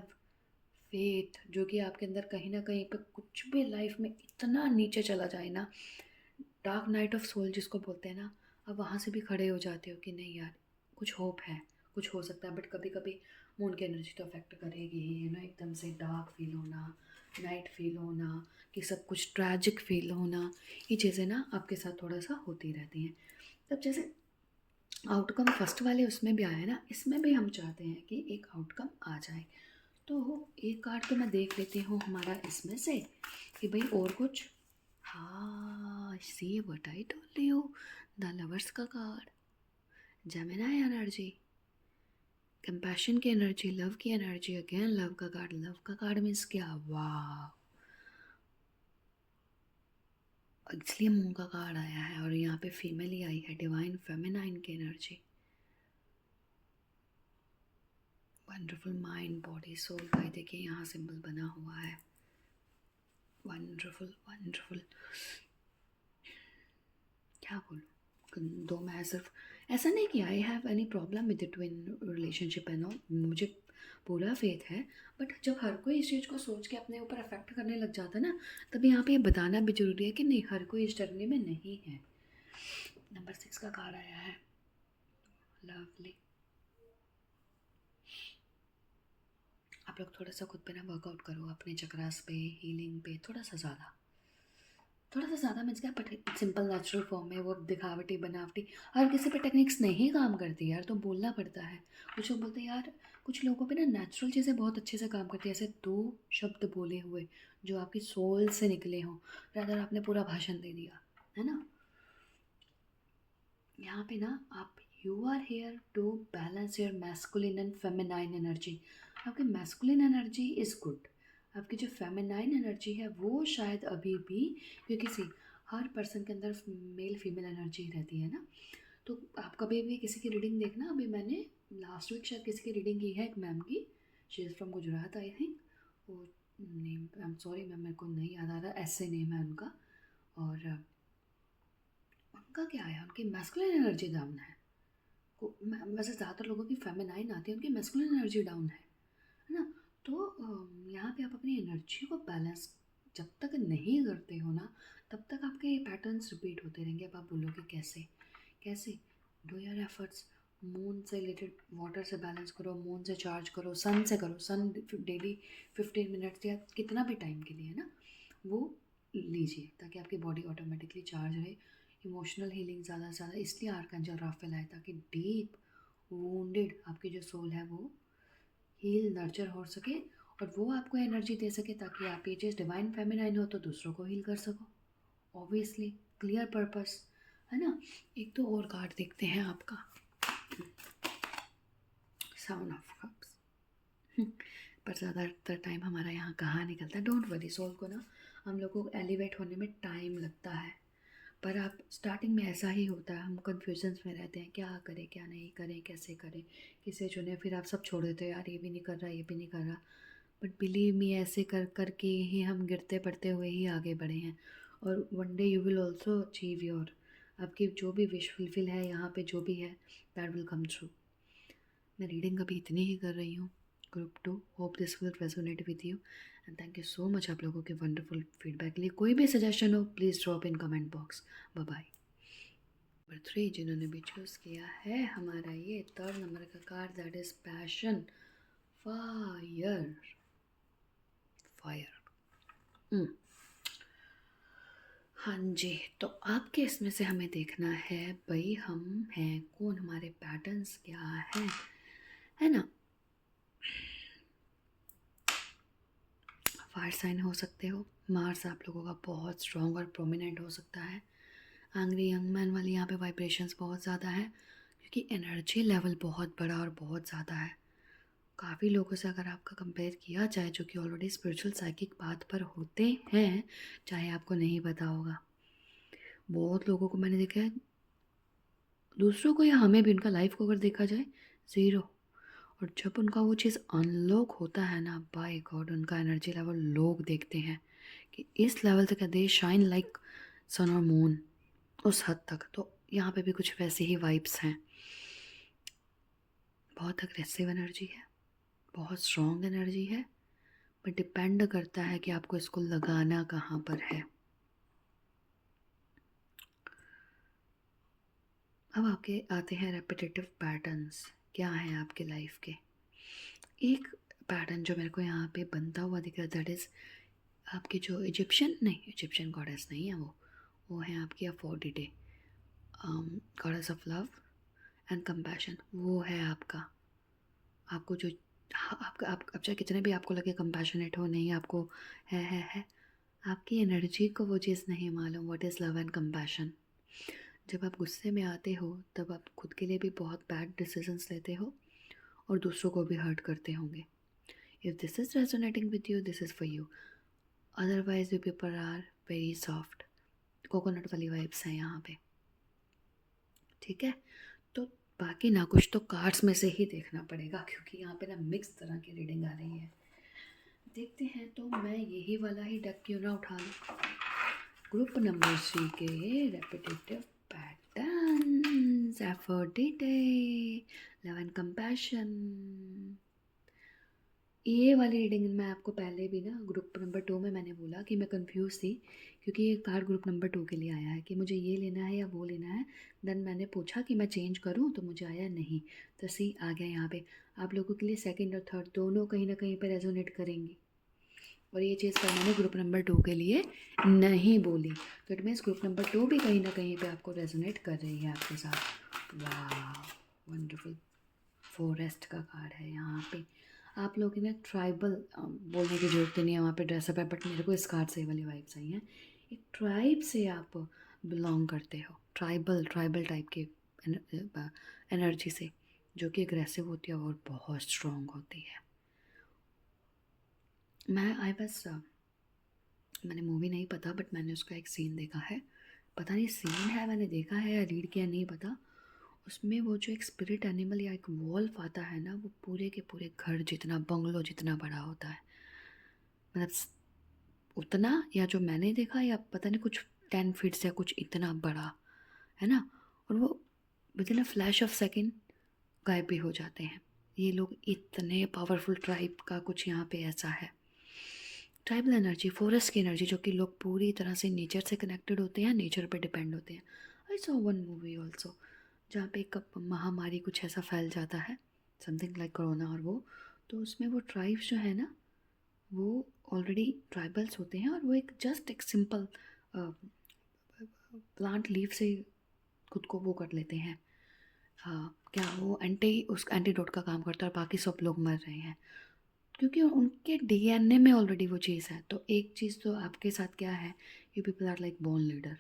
फेथ, जो कि आपके अंदर कहीं ना कहीं पे कुछ भी लाइफ में इतना नीचे चला जाए ना, डार्क नाइट ऑफ सोल जिसको बोलते हैं ना, आप वहाँ से भी खड़े हो जाते हो कि नहीं यार कुछ होप है, कुछ हो सकता है। बट कभी कभी मून की एनर्जी तो अफेक्ट करेगी ही, एकदम से डार्क फील होना, नाइट फील होना, कि सब कुछ ट्रैजिक फील होना, ये चीज़ें ना आपके साथ थोड़ा सा होती रहती हैं। तब जैसे आउटकम फर्स्ट वाले उसमें भी आया है ना, इसमें भी हम चाहते हैं कि एक आउटकम आ जाए। तो एक कार्ड तो मैं देख लेती हूँ हमारा इसमें से कि भाई और कुछ, हाँ see what I told you, the lovers का कार्ड, जेमिनी एनर्जी, कंपैशन की एनर्जी, लव की एनर्जी, अगेन लव का कार्ड। लव का कार्ड मीन्स क्या? वाह, इसलिए मून का कार्ड आया है, और यहाँ पे फीमेल ही आई है, डिवाइन फेमिनाइन की energy, wonderful mind body soul का देखिए यहाँ सिंबल बना हुआ है, वंडरफुल वंडरफुल। क्या बोलूँ, दो मैं सिर्फ, ऐसा नहीं कि I have any problem with it in relationship and all, मुझे पूरा फेथ है, बट जब हर कोई इस चीज़ को सोच के अपने ऊपर अफेक्ट करने लग जाता है ना, तभी यहाँ पे ये बताना भी ज़रूरी है कि नहीं, हर कोई इस जर्नी में नहीं है। नंबर 6 का कार्ड आया है, लवली। आप लोग थोड़ा सा खुद पे ना वर्कआउट करो, अपने चक्रास पे, हीलिंग पे थोड़ा सा ज़्यादा मीन्स क्या, बट सिंपल नेचुरल फॉर्म में, वो दिखावटी बनावटी हर किसी पे टेक्निक्स नहीं काम करती यार, तो बोलना पड़ता है। कुछ लोग बोलते हैं यार, कुछ लोगों पे ना नेचुरल चीज़ें बहुत अच्छे से काम करती है, ऐसे दो शब्द बोले हुए जो आपकी सोल से निकले हों, रादर आपने पूरा भाषण दे दिया, है ना। यहाँ पे ना आप, you are here to balance your masculine and feminine energy. आपकी मैस्कुलिन एनर्जी इज़ गुड, आपकी जो फेमिनाइन एनर्जी है वो शायद अभी भी, क्योंकि सी हर पर्सन के अंदर मेल फीमेल एनर्जी रहती है ना, तो आप कभी भी किसी की रीडिंग देखना, अभी मैंने लास्ट वीक शायद किसी की रीडिंग की है, एक मैम की, she is from Gujarat I think, वो name, I am sorry ma'am, मेरे को नहीं याद आ रहा, ऐसे नेम है उनका। और उनका क्या है, उनकी मैस्कुलिन एनर्जी डाउन है। वैसे ज़्यादातर लोगों की फेमिनाइन आती है, उनकी मैस्कुलिन एनर्जी डाउन है ना। तो यहाँ पे आप अपनी एनर्जी को बैलेंस जब तक नहीं करते हो ना, तब तक आपके ये पैटर्न्स रिपीट होते रहेंगे। अब आप बोलोगे कैसे, कैसे? Do your efforts. मून से रिलेटेड वाटर से बैलेंस करो, मून से चार्ज करो, सन से करो। सन डेली 15 मिनट्स या कितना भी टाइम के लिए है ना, वो लीजिए, ताकि आपकी बॉडी ऑटोमेटिकली चार्ज रहे। इमोशनल हीलिंग ज़्यादा से ज़्यादा इसलिए आर्कएंजल राफेल आए, ताकि डीप वुंडेड आपकी जो सोल है वो हील नर्चर हो सके, और वो आपको एनर्जी दे सके, ताकि आप ये चीज़ डिवाइन फेमिनाइन हो तो दूसरों को हील कर सको। ऑब्वियसली क्लियर पर्पस है ना। एक तो और कार्ड देखते हैं आपका, साउंड ऑफ कप्स। पर ज़्यादातर टाइम हमारा यहाँ कहाँ निकलता है, डोंट वरी, सोल को ना हम लोगों को एलिवेट होने में टाइम लगता है। पर आप स्टार्टिंग में ऐसा ही होता है, हम कन्फ्यूजन्स में रहते हैं, क्या करें क्या नहीं करें, कैसे करें, किसे चुने। फिर आप सब छोड़ देते हो, यार ये भी नहीं कर रहा, ये भी नहीं कर रहा। बट बिलीव मी, ऐसे कर कर के ही हम गिरते पड़ते हुए ही आगे बढ़े हैं। और one day you will also achieve your, आपकी जो भी विश फुलफिल है यहाँ पे, जो भी है, दैट विल कम ट्रू। मैं रीडिंग अभी इतनी ही कर रही हूँ। Group 2, hope this will resonate with you, and thank you so much आप लोगों के वंडरफुल फीडबैक के लिए। कोई भी सजेशन हो please drop in comment box. Bye bye. Number 3 जिन्होंने भी चूज़ किया है, हमारा ये 3rd नंबर का card, that is passion, fire, fire. हाँ जी, तो आपके इसमें से हमें देखना है भाई हम हैं कौन, हमारे पैटर्न्स क्या है ना। फायर साइन हो सकते हो, मार्स आप लोगों का बहुत स्ट्रॉन्ग और प्रोमिनेंट हो सकता है। एंग्री यंग मैन वाली यहाँ पे वाइब्रेशंस बहुत ज़्यादा है, क्योंकि एनर्जी लेवल बहुत बड़ा और बहुत ज़्यादा है। काफ़ी लोगों से अगर आपका कंपेयर किया जाए, जो कि ऑलरेडी स्पिरिचुअल साइकिक पाथ पर होते हैं, चाहे आपको नहीं पता होगा, बहुत लोगों को मैंने देखा है, दूसरों को या हमें भी, उनका लाइफ को अगर देखा जाए, ज़ीरो। और जब उनका वो चीज़ अनलॉक होता है ना, बाय गॉड, उनका एनर्जी लेवल लोग देखते हैं कि इस लेवल तक दे शाइन लाइक सन और मून, उस हद तक। तो यहाँ पे भी कुछ वैसे ही वाइब्स हैं। बहुत अग्रेसिव एनर्जी है, बहुत स्ट्रॉन्ग एनर्जी है, बट डिपेंड करता है कि आपको इसको लगाना कहाँ पर है। अब आपके आते हैं रेपिटेटिव पैटर्न्स, क्या हैं आपके लाइफ के। एक पैटर्न जो मेरे को यहाँ पे बनता हुआ दिख रहा है, दैट इज़ आपकी जो इजिप्शियन गॉडेस नहीं है, वो है आपकी Aphrodite, goddess of love and compassion. वो है आपका, आपको जो, हाँ, आपका आप चाहे कितने भी आपको लगे कंपैशनेट हो, नहीं आपको है, आपकी एनर्जी को वो चीज़ नहीं मालूम, what is love and compassion. जब आप गुस्से में आते हो तब आप खुद के लिए भी बहुत बैड डिसीजंस लेते हो, और दूसरों को भी हर्ट करते होंगे। If this is resonating with you, this is for you. Otherwise you people are very soft, coconut वाली वाइब्स हैं यहाँ पे, ठीक है। तो बाकी ना कुछ तो कार्ड्स में से ही देखना पड़ेगा, क्योंकि यहाँ पे ना मिक्स तरह की रीडिंग आ रही है। देखते हैं, तो मैं यही वाला ही डक क्यों ना उठा लूँ। ग्रुप नंबर 3 के repetitive patterns, Aphrodite, love and compassion. ये वाली रीडिंग मैं आपको पहले भी ना ग्रुप नंबर 2 में मैंने बोला कि मैं कंफ्यूज थी, क्योंकि ये कार्ड ग्रुप नंबर 2 के लिए आया है कि मुझे ये लेना है या वो लेना है। देन मैंने पूछा कि मैं चेंज करूं, तो मुझे आया नहीं, तो सी आ गया यहाँ पे। आप लोगों के लिए सेकंड और थर्ड दोनों कहीं ना कहीं पे रेजोनेट करेंगी, और ये चीज़ पर मैंने ग्रुप नंबर 2 के लिए नहीं बोली, तो इट मीन्स ग्रुप नंबर 2 भी कहीं ना कहीं पर आपको रेजोनेट कर रही है आपके साथ। वाह, वंडरफुल। फॉरेस्ट का कार्ड है यहाँ पे। आप लोग ने ट्राइबल, बोलने की जरूरत नहीं है, वहाँ पे ड्रेसअप है, बट मेरे को इस कार्ड से ये वाली वाइब्स आई हैं। एक ट्राइब से आप बिलोंग करते हो, ट्राइबल टाइप की एनर्जी से, जो कि एग्रेसिव होती है और बहुत स्ट्रॉन्ग होती है। मैंने मूवी नहीं पता, बट मैंने उसका एक सीन देखा है, पता नहीं सीन है मैंने देखा है या रीड किया नहीं पता। उसमें वो जो एक स्पिरिट एनिमल या एक वॉल्फ आता है ना, वो पूरे के पूरे घर जितना, बंगलो जितना बड़ा होता है। मतलब उतना, या जो मैंने देखा, या पता नहीं कुछ 10 फीट या कुछ इतना बड़ा, है ना। और वो with in a flash of second गायब भी हो जाते हैं। ये लोग इतने पावरफुल, ट्राइब का कुछ यहाँ पे ऐसा है। ट्राइबल एनर्जी, फॉरेस्ट की एनर्जी, जो कि लोग पूरी तरह से नेचर से कनेक्टेड होते हैं, नेचर पे डिपेंड होते हैं। I saw one movie also जहाँ पे एक महामारी कुछ ऐसा फैल जाता है, समथिंग लाइक कोरोना, और वो तो उसमें वो ट्राइब्स जो है ना, वो ऑलरेडी ट्राइबल्स होते हैं, और वो एक जस्ट एक सिंपल प्लांट लीफ से खुद को वो कर लेते हैं। हाँ, क्या वो उस एंटीडोट का काम करता है, और बाकी सब लोग मर रहे हैं क्योंकि उनके डीएनए में ऑलरेडी वो चीज़ है। तो एक चीज़ तो आपके साथ क्या है, you people are like born leader.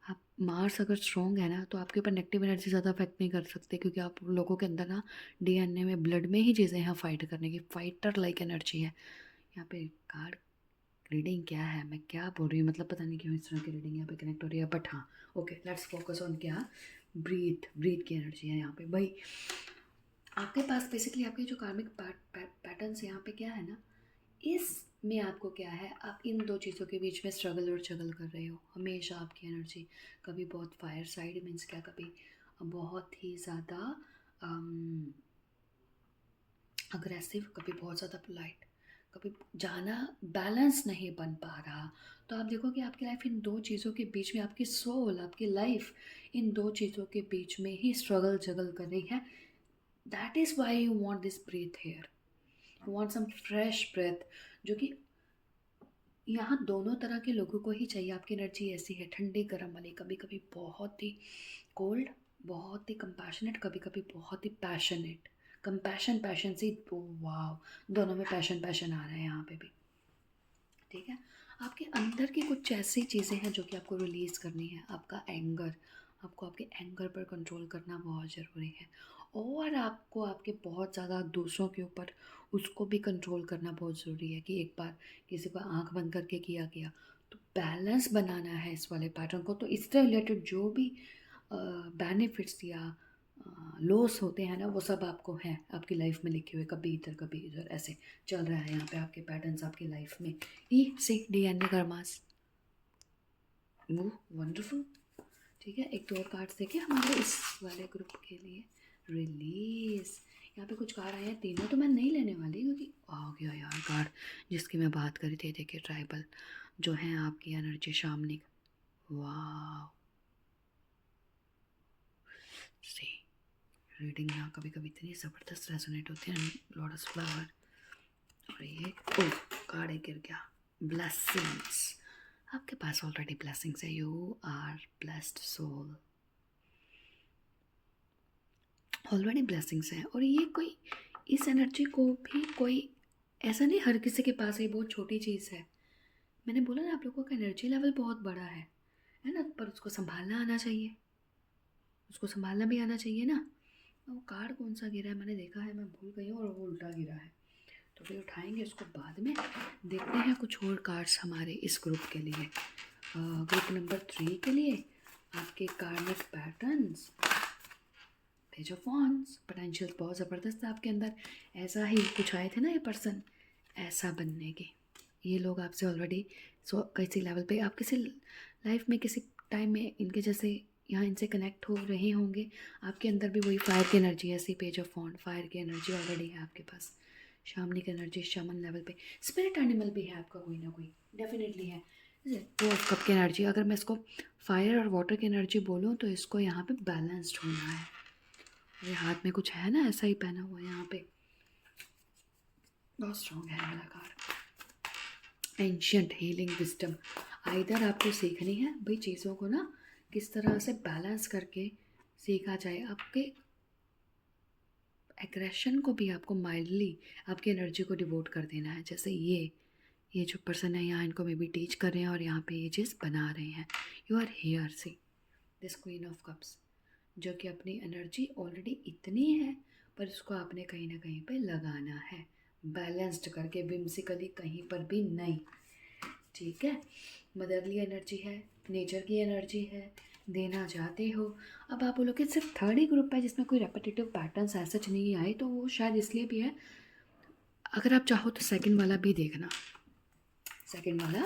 आप मार्स अगर स्ट्रॉन्ग है ना, तो आपके ऊपर नेगेटिव एनर्जी ज़्यादा अफेक्ट नहीं कर सकते, क्योंकि आप लोगों के अंदर ना डीएनए में, ब्लड में ही चीज़ें हैं फाइट करने की, फाइटर लाइक एनर्जी है। यहाँ पे कार्ड रीडिंग क्या है, मैं क्या बोल रही हूँ, मतलब पता नहीं क्यों इस तरह की रीडिंग यहाँ पे कनेक्ट हो रही है, बट हाँ ओके, लेट्स फोकस ऑन क्या, ब्रीथ की एनर्जी है यहाँ पे भाई। आपके पास बेसिकली आपके जो कार्मिक पैटर्न्स यहाँ पे क्या है ना, इसमें आपको क्या है, आप इन दो चीज़ों के बीच में स्ट्रगल और स्ट्रगल कर रहे हो हमेशा। आपकी एनर्जी कभी बहुत फायर साइड मीन्स क्या, कभी बहुत ही ज़्यादा अग्रेसिव, कभी बहुत ज़्यादा पोलाइट, कभी जाना बैलेंस नहीं बन पा रहा। तो आप देखो कि आपकी लाइफ इन दो चीज़ों के बीच में, आपकी सोल, आपकी लाइफ इन दो चीज़ों के बीच में ही स्ट्रगल जगल कर रही है। That is why you want this breath here, you want some fresh breath, जो कि यहाँ दोनों तरह के लोगों को ही चाहिए। आपकी एनर्जी ऐसी है ठंडी गर्म वाली, कभी कभी बहुत ही कोल्ड, बहुत ही कंपैशनेट, कभी कभी बहुत ही पैशनेट। कंपैशन पैशन से, वाह, दोनों में पैशन पैशन आ रहा है यहाँ पे भी। ठीक है, आपके अंदर की कुछ ऐसी चीज़ें हैं जो कि आपको रिलीज़ करनी है। आपका एंगर, आपको आपके एंगर पर कंट्रोल करना बहुत ज़रूरी है, और आपको आपके बहुत ज़्यादा दूसरों के ऊपर उसको भी कंट्रोल करना बहुत ज़रूरी है, कि एक बार किसी को आंख बंद करके किया गया, तो बैलेंस बनाना है इस वाले पैटर्न को। तो इससे रिलेटेड जो भी बेनिफिट्स या लॉस होते हैं ना, वो सब आपको हैं आपकी लाइफ में लिखे हुए, कभी इधर कभी इधर, ऐसे चल रहा है यहाँ पे आपके पैटर्न्स आपकी लाइफ में। ई सी डीएनए कर्मास, वो वंडरफुल। ठीक है, एक दो और कार्ड्स देखे हमारे इस वाले ग्रुप के लिए, रिलीज। यहाँ पे कुछ कार्ड आए हैं, तीनों तो मैं नहीं लेने वाली क्योंकि आ गया यार कार्ड जिसकी मैं बात करी थी। देखिए ट्राइबल जो है आपकी एनर्जी शामनिक, वाह सी रीडिंग यहाँ कभी कभी इतनी ज़बरदस्त रेजोनेट होती है। लोटस फ्लावर, और ये ओ कार्ड एक गिर गया, ब्लेसिंग्स। आपके पास ऑलरेडी ब्लेसिंग्स है, you are blessed soul, already blessings हैं। और ये कोई, इस एनर्जी को भी कोई ऐसा नहीं हर किसी के पास, ये बहुत छोटी चीज़ है। मैंने बोला ना आप लोगों का एनर्जी लेवल बहुत बड़ा है ना, पर उसको संभालना आना चाहिए, उसको संभालना भी आना चाहिए ना। वो कार्ड कौन सा गिरा है मैंने देखा है, मैं भूल गई हूँ, और वो उल्टा गिरा है, तो फिर उठाएंगे उसको बाद में। देखते हैं कुछ और कार्ड्स हमारे इस ग्रुप के लिए, ग्रुप नंबर 3 के लिए। आपके कार्मिक patterns, page of wands, potential बहुत ज़बरदस्त है आपके अंदर। ऐसा ही कुछ आए थे ना ये पर्सन, ऐसा बनने के, ये लोग आपसे ऑलरेडी किसी लेवल पे, आप किसी लाइफ में किसी टाइम में इनके जैसे यहाँ इनसे कनेक्ट हो रहे होंगे। आपके अंदर भी वही फायर की एनर्जी है, ऐसी पेज ऑफ वॉन्ड, फायर की एनर्जी ऑलरेडी है आपके पास। शामनिक एनर्जी, शमन लेवल पे स्पिरिट एनिमल भी है आपका कोई ना कोई, डेफिनेटली है। वो कप की एनर्जी, अगर मैं इसको फायर और वाटर की एनर्जी बोलूँ तो इसको यहाँ पे बैलेंस्ड होना है। मेरे हाथ में कुछ है ना ऐसा ही पहना हुआ है यहाँ पे, बहुत स्ट्रॉन्ग है वाला card. Ancient healing wisdom, either आपको सीखनी है भाई चीज़ों को ना किस तरह से बैलेंस करके सीखा जाए। आपके एग्रेशन को भी आपको माइल्डली आपकी एनर्जी को डिवोट कर देना है। जैसे ये जो पर्सन है यहाँ, इनको मे बी टीच कर रहे हैं और यहाँ पे ये चीज़ बना रहे हैं। You are here, see this queen of cups, जो कि अपनी एनर्जी ऑलरेडी इतनी है, पर उसको आपने कहीं ना कहीं पे लगाना है, बैलेंस्ड करके, विम्सिकली कहीं पर भी नहीं। ठीक है, मदरली एनर्जी है, नेचर की एनर्जी है, देना चाहते हो। अब आप बोलो कि सिर्फ थर्ड ही ग्रुप है जिसमें कोई रेपिटेटिव पैटर्न्स ऐसा नहीं आए, तो वो शायद इसलिए भी है। अगर आप चाहो तो सेकंड वाला भी देखना, सेकंड वाला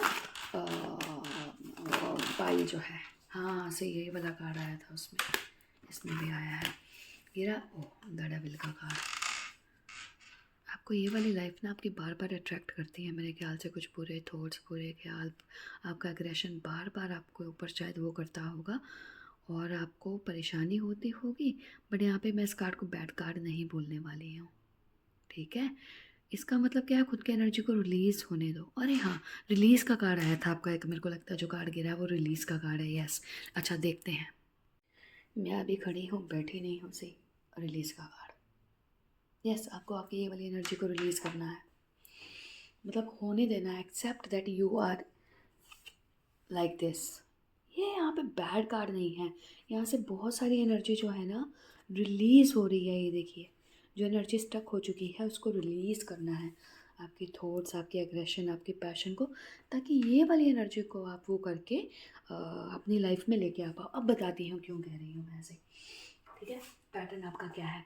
पाई जो है, हाँ सही यही वाला कार्ड आया था उसमें, इसमें भी आया है हीरा। ओह द डेविल का कार्ड। आपको ये वाली लाइफ ना आपकी बार बार अट्रैक्ट करती है मेरे ख्याल से, कुछ बुरे थॉट्स, बुरे ख्याल, आपका एग्रेशन बार बार आपको ऊपर शायद वो करता होगा और आपको परेशानी होती होगी। बट यहाँ पे मैं इस कार्ड को बैड कार्ड नहीं बोलने वाली हूँ, ठीक है। इसका मतलब क्या है, खुद की एनर्जी को रिलीज़ होने दो। अरे हाँ, रिलीज़ का कार्ड आया था आपका एक, मेरे को लगता है जो कार्ड गिरा है वो रिलीज़ का कार्ड है। यस, अच्छा देखते हैं। मैं अभी खड़ी हूँ, बैठी नहीं हूँ, सही रिलीज़ का कार्ड। यस, आपको आपकी ये वाली एनर्जी को रिलीज़ करना है, मतलब होने देना है। Accept that you are like this. ये यहाँ पे बैड कार्ड नहीं है, यहाँ से बहुत सारी एनर्जी जो है ना रिलीज़ हो रही है। ये देखिए, जो एनर्जी स्टक हो चुकी है उसको रिलीज़ करना है, आपकी थॉट्स, आपकी एग्रेशन, आपके पैशन को, ताकि ये वाली एनर्जी को आप वो करके अपनी लाइफ में लेके आ पाओ। अब बताती हूँ क्यों कह रही हूँ मैं ऐसे, ठीक है। पैटर्न आपका क्या है,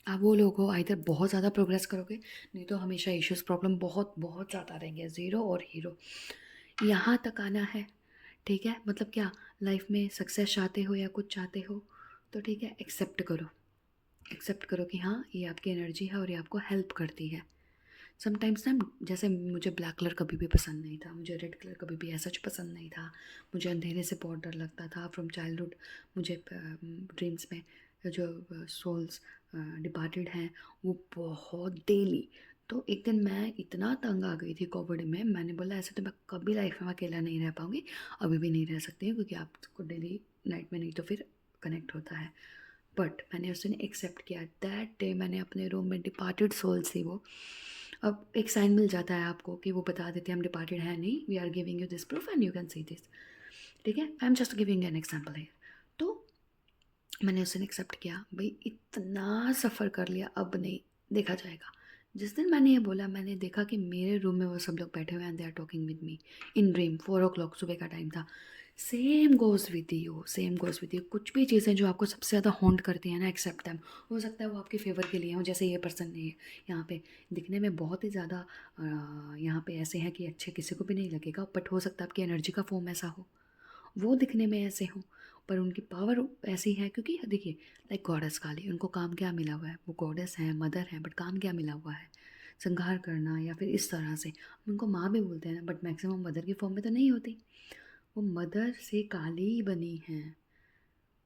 आप वो लोग हो आइधर बहुत ज़्यादा प्रोग्रेस करोगे, नहीं तो हमेशा इश्यूज़ प्रॉब्लम बहुत बहुत ज़्यादा रहेंगे। ज़ीरो और हीरो, यहाँ तक आना है, ठीक है। मतलब क्या, लाइफ में सक्सेस चाहते हो या कुछ चाहते हो तो ठीक है, एक्सेप्ट करो, एक्सेप्ट करो कि हाँ ये आपकी एनर्जी है और ये आपको हेल्प करती है। समटाइम्स ना, जैसे मुझे ब्लैक कलर कभी भी पसंद नहीं था, मुझे रेड कलर कभी भी ऐसा पसंद नहीं था, मुझे अंधेरे से बहुत डर लगता था फ्रॉम चाइल्डहुड। मुझे ड्रीम्स में जो सोल्स डिपार्टेड हैं वो बहुत डेली, तो एक दिन मैं इतना तंग आ गई थी कोविड में, मैंने बोला ऐसे तो मैं कभी लाइफ में अकेला नहीं रह पाऊँगी, अभी भी नहीं रह सकती हूँ, क्योंकि आपको डेली नाइट में नहीं तो फिर कनेक्ट होता है। बट मैंने उस दिन एक्सेप्ट किया, दैट डे मैंने अपने रूम में डिपार्टेड सोल थी वो। अब एक साइन मिल जाता है आपको कि वो बता देते हैं हम डिपार्टेड है नहीं, we are giving you this proof and you can see this, ठीक है। I am just giving an example है। तो मैंने उस दिन एक्सेप्ट किया, भाई इतना सफ़र कर लिया, अब नहीं देखा जाएगा। जिस दिन मैंने ये बोला, मैंने देखा कि मेरे रूम में वो सब लोग बैठे हुए हैं, they are talking with me in dream. 4 o'clock सुबह का टाइम था। Same goes with you, same goes with you. कुछ भी चीज़ें जो आपको सबसे ज़्यादा हॉन्ट करती हैं ना, एक्सेप्ट दैम। हो सकता है वो आपके फेवर के लिए हो, जैसे ये पर्सन नहीं है यहाँ पे, दिखने में बहुत ही ज़्यादा यहाँ पे ऐसे हैं कि अच्छे किसी को भी नहीं लगेगा, बट हो सकता है आपकी एनर्जी का फॉर्म ऐसा हो, वो दिखने में ऐसे हों, पर उनकी पावर ऐसी है। क्योंकि देखिए, लाइक गॉडेस काली, उनको काम क्या मिला हुआ है, वो गॉडेस हैं, मदर हैं, बट काम क्या मिला हुआ है, संहार करना या फिर इस तरह से। उनको माँ भी बोलते हैं ना, बट मैक्सिमम मदर की फॉर्म में तो नहीं होती, वो मदर से काली ही बनी हैं,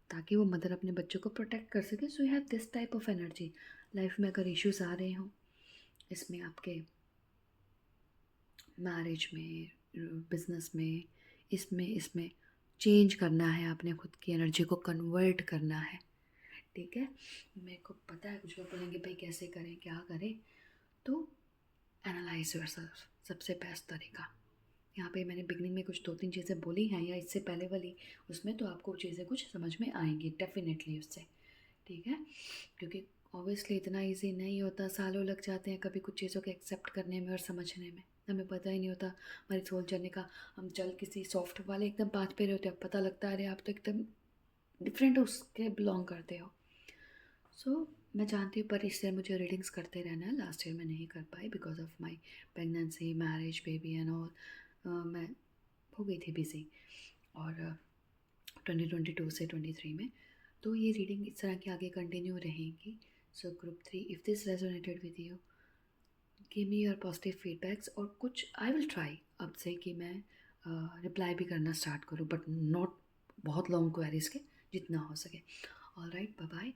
ताकि वो मदर अपने बच्चों को प्रोटेक्ट कर सके। So you have this type of energy. Life में अगर इश्यूज आ रहे हों, इसमें आपके मैरिज में, बिजनेस में, इसमें इसमें चेंज करना है, आपने खुद की एनर्जी को कन्वर्ट करना है, ठीक है। मेरे को पता है कुछ लोग बोलेंगे भाई कैसे करें, क्या करें, तो एनालाइज योरसेल्फ सबसे बेस्ट तरीका। यहाँ पे मैंने बिगनिंग में कुछ 2-3 चीज़ें बोली हैं, या इससे पहले वाली उसमें, तो आपको चीज़ें कुछ समझ में आएंगी डेफिनेटली उससे, ठीक है। क्योंकि ऑब्वियसली इतना इजी नहीं होता, सालों लग जाते हैं कभी कुछ चीज़ों को एक्सेप्ट करने में और समझने में, हमें पता ही नहीं होता हमारी सोल जर्नी का। हम चल किसी सॉफ्ट वाले एकदम पाथ पे रहते हो, अब पता लगता है अरे आप तो एकदम डिफरेंट उसके बिलोंग करते हो। सो मैं जानती हूँ, पर इसलिए मुझे रीडिंग्स करते रहना है। लास्ट ईयर मैं नहीं कर पाई because of my pregnancy, marriage, baby and all. मैं हो गई थी बिज़ी, और 2022 से 23 में। तो ये रीडिंग इस तरह की आगे कंटिन्यू रहेगी। So group 3, if this resonated with you, give me your positive feedbacks, और कुछ आई विल ट्राई अब से कि मैं रिप्लाई भी करना स्टार्ट करूँ, बट नॉट बहुत लॉन्ग क्वेरीज़ के, जितना हो सके। All right, bye bye.